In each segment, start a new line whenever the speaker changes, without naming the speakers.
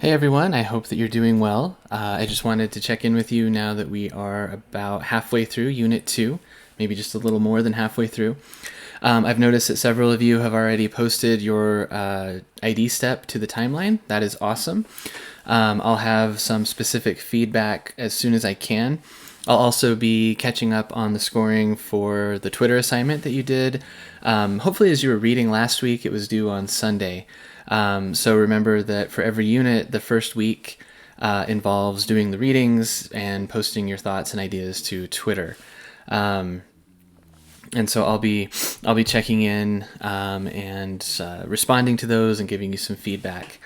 Hey everyone, I hope that you're doing well. I just wanted to check in with you now that we are about halfway through Unit 2, maybe just a little more than halfway through. I've noticed that several of you have already posted your ID step to the timeline. That is awesome. I'll have some specific feedback as soon as I can. I'll also be catching up on the scoring for the Twitter assignment that you did. Hopefully, as you were reading last week, it was due on Sunday. So remember that for every unit, the first week involves doing the readings and posting your thoughts and ideas to Twitter. And so I'll be checking in and responding to those and giving you some feedback.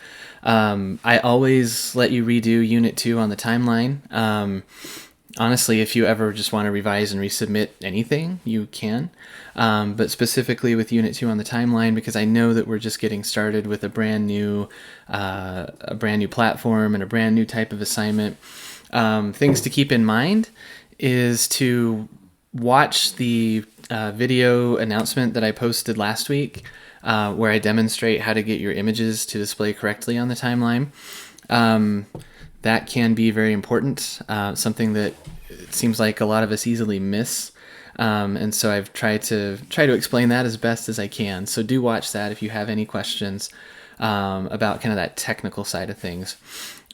I always let you redo Unit 2 on the timeline. Honestly, if you ever just want to revise and resubmit anything, you can. But specifically with Unit 2 on the timeline, because I know that we're just getting started with a brand new platform and a brand new type of assignment. Things to keep in mind is to watch the video announcement that I posted last week, where I demonstrate how to get your images to display correctly on the timeline. That can be very important, something that it seems like a lot of us easily miss. And so I've tried to explain that as best as I can. So do watch that if you have any questions about kind of that technical side of things.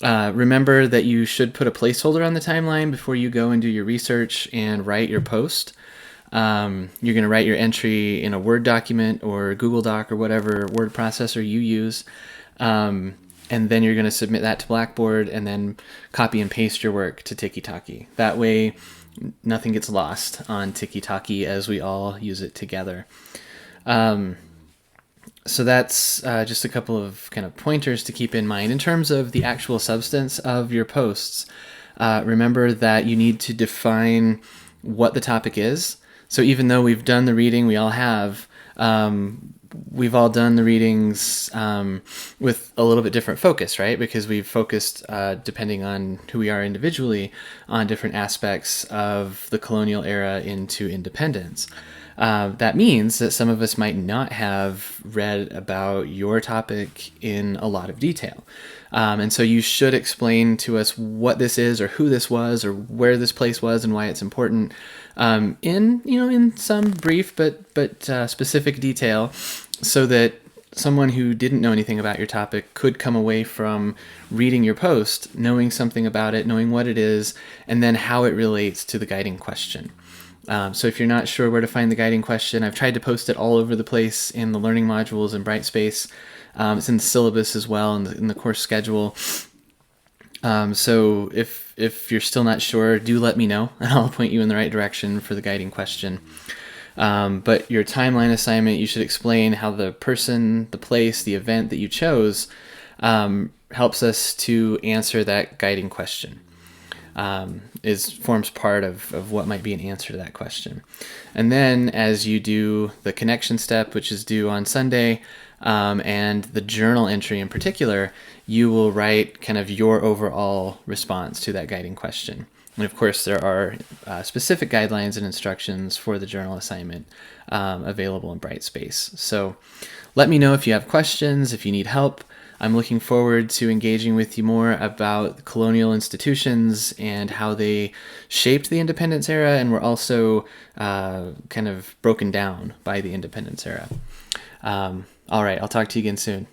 Remember that you should put a placeholder on the timeline before you go and do your research and write your post. You're going to write your entry in a Word document or Google Doc or whatever word processor you use. And then you're going to submit that to Blackboard and then copy and paste your work to Tiki-Taki. That way, nothing gets lost on Tiki-Taki as we all use it together. So that's just a couple of kind of pointers to keep in mind. In terms of the actual substance of your posts, remember that you need to define what the topic is. So even though we've done the reading, we all have, we've all done the readings with a little bit different focus, right? Because we've focused, depending on who we are individually, on different aspects of the colonial era into independence. That means that some of us might not have read about your topic in a lot of detail. And so you should explain to us what this is or who this was or where this place was and why it's important in some brief but specific detail, so that someone who didn't know anything about your topic could come away from reading your post knowing something about it, knowing what it is, and then how it relates to the guiding question. So if you're not sure where to find the guiding question, I've tried to post it all over the place in the learning modules in Brightspace. It's in the syllabus as well, in the course schedule. So if you're still not sure, do let me know, and I'll point you in the right direction for the guiding question. But your timeline assignment, you should explain how the person, the place, the event that you chose helps us to answer that guiding question. Forms part of what might be an answer to that question. And then as you do the connection step, which is due on Sunday, and the journal entry in particular, you will write kind of your overall response to that guiding question. And of course, there are specific guidelines and instructions for the journal assignment available in Brightspace. So let me know if you have questions, if you need help. I'm looking forward to engaging with you more about colonial institutions and how they shaped the independence era and were also kind of broken down by the independence era. All right, I'll talk to you again soon.